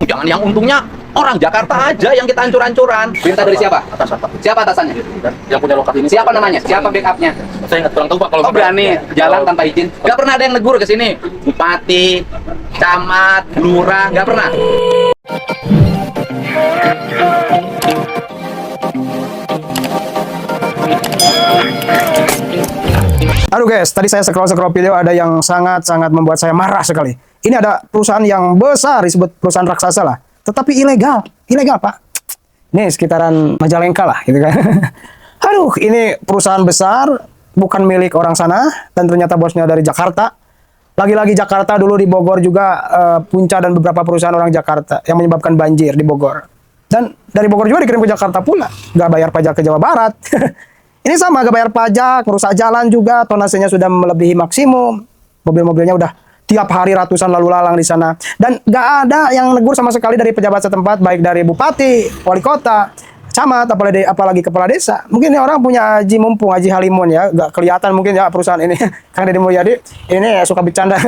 Jangan yang untungnya orang Jakarta aja yang kita hancur-hancuran. Perintah dari siapa? Atas apa? Siapa atasannya? Yang punya lokasi ini. Siapa namanya? Siapa backupnya? Saya nggak kurang tahu Pak. Kalau Oh berani jalan tanpa izin? Nggak pernah ada yang negur ke sini? Bupati, camat, lurah, nggak pernah? Aduh guys, tadi saya scroll video ada yang sangat-sangat membuat saya marah sekali. Ini ada perusahaan yang besar, disebut perusahaan raksasa lah. Tetapi ilegal Pak. Ini sekitaran Majalengka lah gitu kan. Aduh, ini perusahaan besar, bukan milik orang sana, dan ternyata bosnya dari Jakarta. Lagi-lagi Jakarta, dulu di Bogor juga Punca dan beberapa perusahaan orang Jakarta yang menyebabkan banjir di Bogor. Dan dari Bogor juga dikirim ke Jakarta pula, nggak bayar pajak ke Jawa Barat. Ini sama, gak bayar pajak, merusak jalan juga, tonasenya sudah melebihi maksimum. Mobil-mobilnya udah tiap hari ratusan lalu lalang di sana. Dan gak ada yang negur sama sekali dari pejabat setempat, baik dari bupati, wali kota, camat, apalagi kepala desa. Mungkin ini orang punya Haji Mumpung, Haji Halimun ya, gak kelihatan mungkin ya perusahaan ini. Kang Deddy Mulyadi, ini suka bercanda.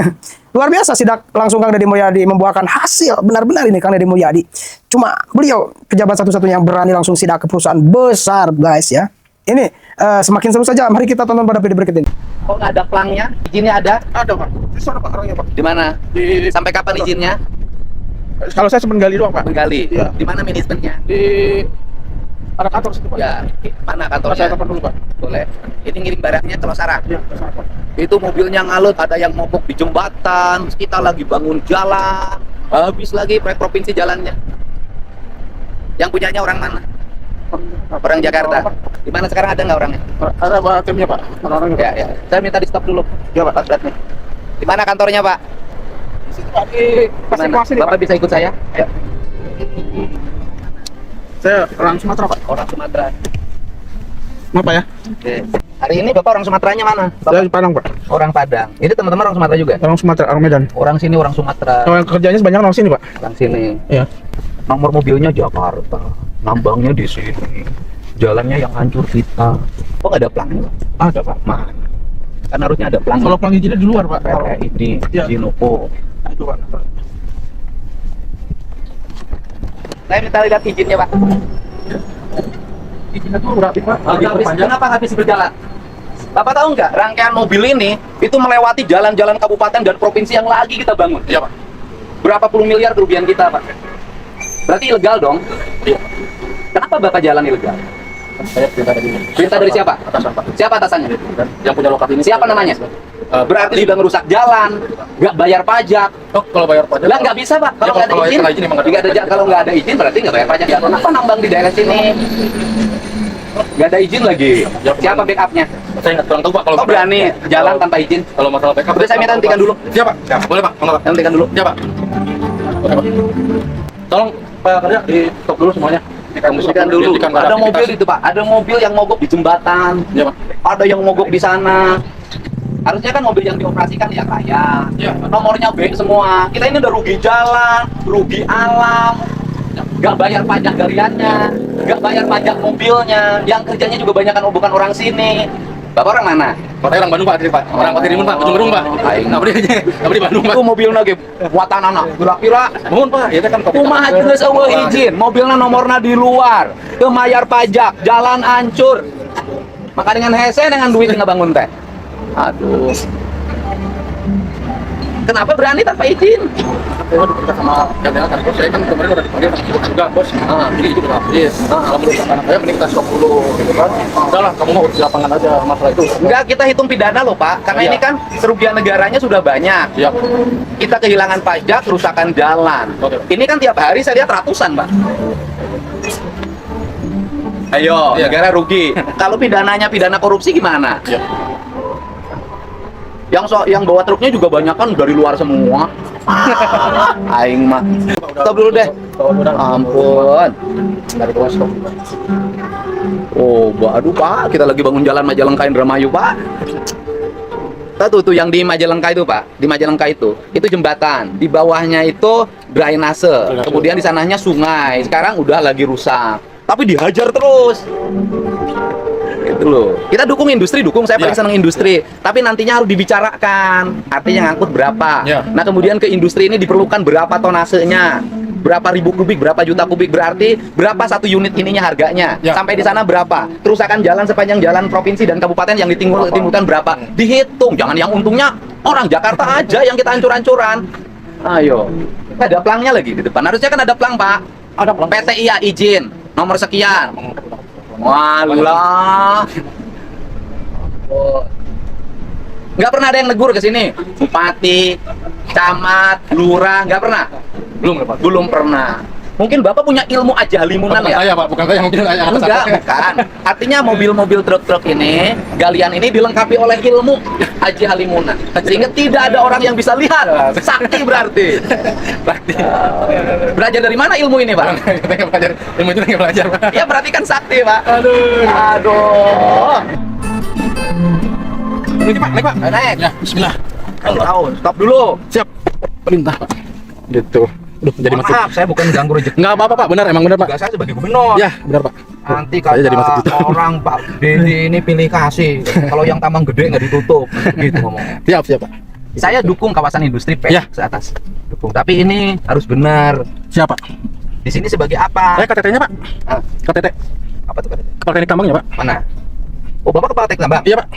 Luar biasa sidak langsung Kang Deddy Mulyadi membuahkan hasil, benar-benar ini Kang Deddy Mulyadi. Cuma beliau pejabat satu-satunya yang berani langsung sidak ke perusahaan besar guys ya. Ini semakin seru saja. Mari kita tonton pada video berikut ini. Kok nggak ada pelangnya? Izinnya ada? Ada Pak. Di sana Pak orangnya Pak. Di mana? Sampai kapan izinnya? Kalau saya cuma gali doang Pak. Menggali. Iya. Di mana manajemennya? Di ada kantor situ Pak. Ya, mana Saya kantornya? telepon dulu Pak. Boleh. Ini ngirim barangnya ke Losarang. Iya, ke sana Pak. Itu mobilnya ngalut, ada yang mogok di jembatan, kita lagi bangun jalan, habis lagi proyek provinsi jalannya. Yang punyanya orang mana? Orang Jakarta. Di mana sekarang ada nggak orangnya? Ada Pak timnya Pak. Orang-orangnya Pak. Ya, ya. Saya minta di stop dulu. Ya Pak. Beratnya. Di mana kantornya, Pak? Di situ Pak. Di Mana? Pasir nih Pak. Bapak bisa ikut saya? Ya. Saya orang Sumatera Pak. Orang Sumatera. Apa ya? Oke. Hari ini Bapak orang Sumateranya mana? Saya Bapak di Padang Pak. orang Padang. Ini teman-teman orang Sumatera juga? Orang Sumatera, orang Medan. Orang sini orang Sumatera. Kalau yang kerjanya sebanyak orang sini Pak. Orang sini. Iya. Nomor mobilnya Jakarta. Nambangnya di sini. Jalannya yang hancur kita. Kok nggak ada pelangnya? Ada Pak. Mana? Kan harusnya ada pelang. Kalau pelang izinnya di luar Pak. ini Iya. Jinoko. Itu Pak. Saya minta lihat izinnya, Pak. Izinnya tuh berarti Pak. Kenapa nggak bisa berjalan? Bapak tahu nggak, rangkaian mobil ini itu melewati jalan-jalan kabupaten dan provinsi yang lagi kita bangun. Iya Pak. Berapa puluh miliar kerugian kita, Pak? Berarti ilegal dong? Iya. Kenapa Bapak jalan ilegal? Saya perintah dari Perintah dari siapa? Atasan Pak. Siapa atasannya? Yang punya lokasi ini. Siapa namanya? Berarti sudah merusak jalan, nggak bayar pajak. Oh, kalau bayar pajak. Lah nggak bisa, Pak. Kalau nggak ada kalau izin, kena izin emang nggak ada. kalau nggak ada izin berarti nggak bayar pajak. Ya, kenapa nambang di daerah sini? Nggak ada izin lagi. Ya, Siapa backupnya? Saya nggak kurang tahu Pak. Kalau Kok berani jalan tanpa izin? Kalau masalah backup. Udah, saya minta hentikan dulu. Siap Pak. Ya, boleh Pak. Monggo Pak. Hentikan dulu. Siap Pak. Oke Pak. Tolong Pak kerja di stop dulu semuanya. Hentikan dulu. Ada mobil itu, Pak. Ada mobil yang mogok di jembatan. Iya Pak. Ada yang mogok di sana. Harusnya kan mobil yang dioperasikan ya kaya. Iya. Nomornya B semua. Kita ini udah rugi jalan, rugi alam. Nggak bayar pajak gariannya, nggak bayar pajak mobilnya. Yang kerjanya juga banyak kan bukan orang sini. Bapak orang mana? Pak, saya orang Bandung Pak, Pak. Orang Patirimun Pak, Ujung Berung Pak. Aing. Nggak beri aja. Nggak beri Bandung Pak. Itu mobil lagi buatan anak. Kira-kira Mohon Pak, ya kan kopi. kumaha geus eueuh izin, mobilnya nomornya di luar, teu mayar pajak, jalan hancur. Maka dengan hese dengan duit nggak bangun teh. Aduh. Kenapa berani tanpa izin? Saya udah cerita sama Kadena kan, saya kan kemarin udah dipanggil sama Ibu juga bos. Jadi itu udah habis. Kalau menurut anak saya mending kita stop dulu, gitu kan. Udahlah, kamu mau urus di lapangan aja masalah itu. Enggak, kita hitung pidana loh Pak, karena Iya. ini kan kerugian negaranya sudah banyak. Iya. Kita kehilangan pajak, kerusakan jalan. Oke. Ini kan tiap hari saya lihat ratusan, Pak. Ayo, Iya. negara rugi. Kalau pidananya pidana korupsi gimana? Iya. Yang bawa truknya juga banyak kan dari luar semua. Aing mah. Stop dulu deh. Ampun. Dari bawah stop. Oh, aduh Pak, kita lagi bangun jalan Majalengka Indramayu, Pak. Tuh yang di Majalengka itu, Pak. Di Majalengka itu jembatan. Di bawahnya itu drainase. Kemudian di sananya sungai. Sekarang udah lagi rusak. Tapi dihajar terus. Itu loh. Kita dukung industri, saya paling senang industri. Tapi nantinya harus dibicarakan. Artinya ngangkut berapa. Ya. Nah, kemudian ke industri ini diperlukan berapa tonasenya. Berapa ribu kubik, berapa juta kubik, berarti berapa satu unit ininya harganya. Ya. Sampai di sana berapa. Kerusakan jalan sepanjang jalan provinsi dan kabupaten yang ditimbulkan berapa. Dihitung, jangan yang untungnya orang Jakarta aja yang kita hancur-hancuran. Ayo. Ada pelangnya lagi di depan. Harusnya kan ada pelang, Pak. Ada pelang. PTIA izin nomor sekian. Walah. Nggak pernah ada yang negur ke sini. Bupati, camat, lurah, nggak pernah. Belum pernah. Mungkin Bapak punya ilmu aja limunan Bukan ya? saya, Pak. Bukan saya, mungkin saya atas Enggak, atasnya. bukan. Artinya mobil-mobil truk-truk ini, galian ini dilengkapi oleh ilmu Haji Halimunan. Sehingga tidak ada orang yang bisa lihat. Sakti berarti. Belajar dari mana ilmu ini, Pak? Kita nggak belajar, ilmu itu nggak belajar, Pak. Ya berarti kan sakti, Pak. Aduh. Ini Pak, naik Pak. Naik. Ya, bismillah. Tahu, stop dulu. Siap. Perintah, Pak. Gitu. Duh, jadi masuk. Maaf, saya bukan ganggu rezeki. Nggak apa-apa, Pak. Benar, emang benar, Pak. Tugas saya sebagai gubernur. Ya, benar, Pak. Nanti Saya jadi masuk kata gitu. orang Pak Dedi ini pilih kasih. Kalau yang tambang gede nggak ditutup, gitu ngomong. Siap, siap, Pak. Saya dukung kawasan industri Ya. ke atas. Dukung. Tapi ini harus benar. Siap, Pak. Di sini sebagai apa? Saya KTT-nya, Pak. Ah, KTT. apa tuh? Kepala Teknik Tambang ya, Pak? Mana? Oh, Bapak kepala teknik tambang? Iya, Pak.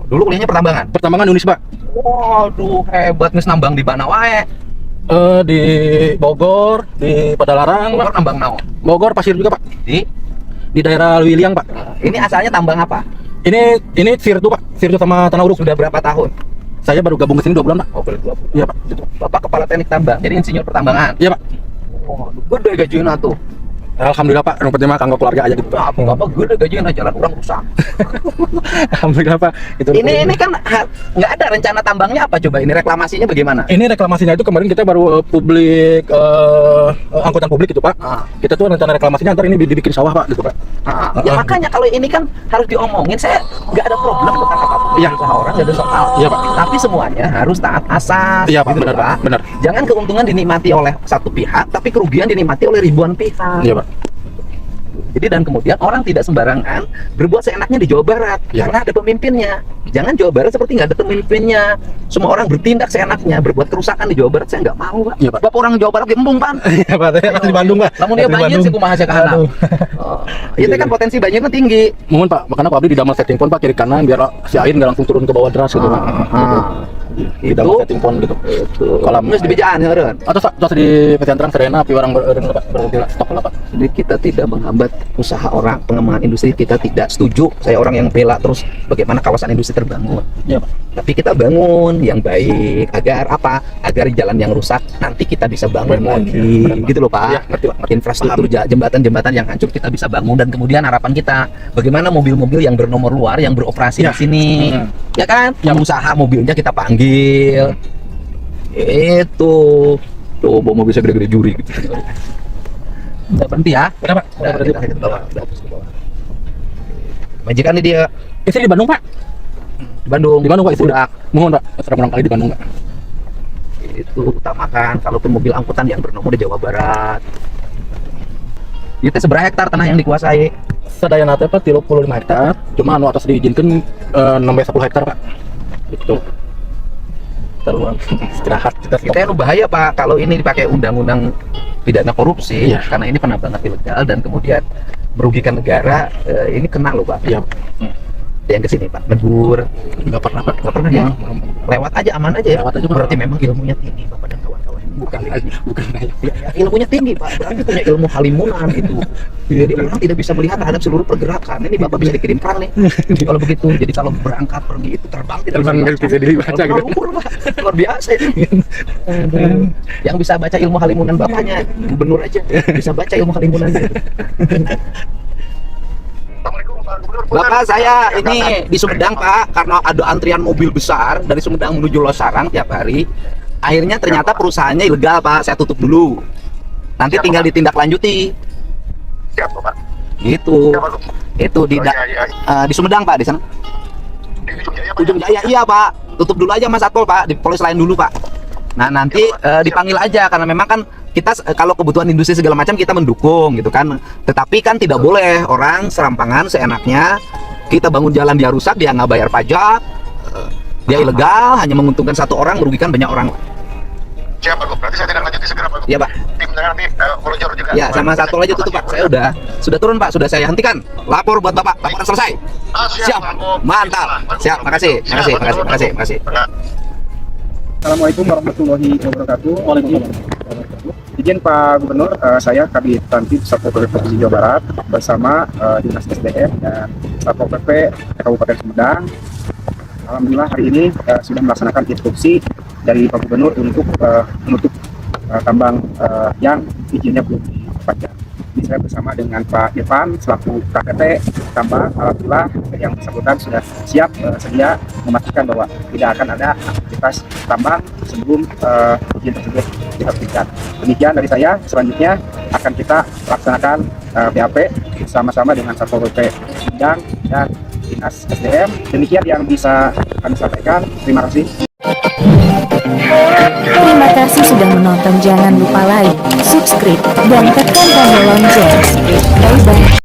Dulu kuliahnya pertambangan. Pertambangan Unis, Pak. Waduh, hebat nis nambang di mana wae. Di Bogor, di Padalarang, Bogor Pak. nambang naon? Bogor, Pasir juga, Pak. Di daerah Wiliang, Pak. Ini asalnya tambang apa? Ini Virtu, Pak. Virtu sama Tanah Uruk. Sudah berapa tahun? Saya baru gabung ke sini 2 bulan, Pak. Oh, baru 2 bulan. Iya, Pak. Bapak kepala teknik tambang, jadi insinyur pertambangan. Iya, Pak. Waduh, gede gajinya tuh. Alhamdulillah, Pak. Yang penting mah kanggo keluarga aja gitu. Bapak gede gajinya jalan orang rusak. Alhamdulillah, Pak. Itu Ini kan nggak ada rencana tambangnya apa coba? Ini reklamasinya bagaimana? Ini reklamasinya itu kemarin kita baru publik angkutan publik itu, Pak. Ah. Kita tuh rencana reklamasinya ntar ini dibikin sawah, Pak, gitu, Pak. Ya makanya kalau ini kan harus diomongin. Saya nggak ada problem tentang apapun. Iya. Usaha orang nggak ada soal. Iya, Pak. Tapi semuanya harus taat asas. Iya, Pak. gitu, Benar, Pak. Benar. Jangan keuntungan dinikmati oleh satu pihak, tapi kerugian dinikmati oleh ribuan pihak. Iya, Pak. Jadi dan kemudian orang tidak sembarangan berbuat seenaknya di Jawa Barat Iya, karena ada pemimpinnya. Jangan Jawa Barat seperti nggak ada pemimpinnya. Semua orang bertindak seenaknya, berbuat kerusakan di Jawa Barat. Saya nggak mau, Pak. Iya, Pak. Bapak orang Jawa Barat gembung, Pan. Iya, Pak. Saya asli Bandung, Pak. Namun dia Asli banjir Bandung. sih kumaha aja kahana. Aduh. Itu kan potensi banjirnya tinggi. Mohon, Pak, makanya Pak Abdi di damel setting pon, Pak, kiri kanan biar si air nggak langsung turun ke bawah deras gitu, Pak. Di Itu damel setting pon gitu. Kolam. terus dibijaan ya, Ren. Atau terus di Pecantrang Serena api orang Pak, stop lah, Pak. Jadi kita tidak menghambat usaha orang, pengembangan industri kita tidak setuju. Saya orang yang bela terus bagaimana kawasan industri terbangun. Iya, Pak. Tapi kita bangun yang baik agar apa? Agar jalan yang rusak nanti kita bisa bangun lagi. Gitu loh, Pak. Iya, ngerti, Pak. Infrastruktur jembatan-jembatan yang hancur kita bisa bangun dan kemudian harapan kita bagaimana mobil-mobil yang bernomor luar yang beroperasi Ya. di sini. Ya kan? Ya. Pengusaha mobilnya kita panggil. Itu. Tuh, bawa mobil segede-gede juri gitu. Udah berhenti ya? Udah, Pak. Udah berarti, Pak. Kita ke bawah. Udah, terus ke bawah. Majikan nih dia Istri di Bandung, Pak. di Bandung. Di Bandung, Pak, istri. Udah. Mohon, Pak. Serang kali di Bandung, Pak. Itu utamakan kalaupun mobil angkutan yang bernomor di Jawa Barat. Itu seberapa hektar tanah yang dikuasai? Sadaya nate, Pak, 35 hektar. Cuma anu atas diizinkan 6-10 hektar, Pak. Gitu. Terus istirahat kita stop. Kita bahaya, Pak, kalau ini dipakai undang-undang pidana korupsi, Iya. karena ini penambangan ilegal dan kemudian merugikan negara. Ini kena loh, Pak. Iya. Yang kesini, Pak, negur. Nggak pernah, Pak. Nggak pernah ya? Lewat aja, aman aja ya. Lewat aja, Pak. Berarti memang ilmunya tinggi, Bapak dan kawan-kawan. Bukan aja. Ya, ilmunya tinggi, Pak. Berarti punya ilmu halimunan itu. Jadi orang tidak bisa melihat terhadap seluruh pergerakan. Ini Bapak bisa dikirim kerang nih. Kalau begitu, jadi kalau berangkat pergi itu terbang tidak Terbang nggak bisa dibaca gitu. Lumpur, Pak. Luar biasa ini. Aduh. Yang bisa baca ilmu halimunan bapaknya, gubernur aja bisa baca ilmu halimunan. Bapak, saya ini di Sumedang, Pak, karena ada antrian mobil besar dari Sumedang menuju Losarang tiap hari. Akhirnya ternyata perusahaannya ilegal, Pak. Saya tutup dulu. Nanti tinggal ditindaklanjuti. Siap, Pak. Gitu. Itu di Sumedang, Pak, di sana. Di ujung jaya, Pak. Ujung Jaya, iya, Pak. Tutup dulu aja Mas Satpol, Pak. Di polis lain dulu, Pak. Nah, nanti dipanggil aja karena memang kan kita kalau kebutuhan industri segala macam kita mendukung gitu kan. Tetapi kan tidak boleh orang serampangan seenaknya Kita bangun jalan dia rusak, dia nggak bayar pajak, dia ilegal, hanya menguntungkan satu orang, merugikan banyak orang. Siap Pak Gub, berarti saya tidak lanjuti segera Pak Gub. Iya Pak. Tim saya nanti meluncur juga. Ya, sama satu lagi tutup Pak. Saya sudah turun Pak, sudah saya hentikan. Lapor buat Bapak, laporan selesai. Siap, Pak Gub. mantap. Siap, makasih. Assalamualaikum warahmatullahi wabarakatuh. Waalaikumsalam. Izin Pak Gubernur, saya Kabid Tantib Satpol PP Provinsi Jawa Barat bersama Dinas SDM dan Satpol PP Kabupaten Sumedang. Alhamdulillah hari ini sudah melaksanakan instruksi dari Pak Gubernur untuk menutup tambang yang izinnya belum diperpanjang. Ini saya bersama dengan Pak Irfan selaku KPT tambang. Alhamdulillah yang bersangkutan sudah siap sedia memastikan bahwa tidak akan ada aktivitas tambang sebelum izin tersebut diterbitkan. Demikian dari saya. Selanjutnya akan kita laksanakan BAP sama-sama dengan Satpol PP Sumedang dan Dinas SDM. Demikian yang bisa kami sampaikan. Terima kasih. Terima kasih sudah menonton. Jangan lupa like, subscribe, dan tekan tombol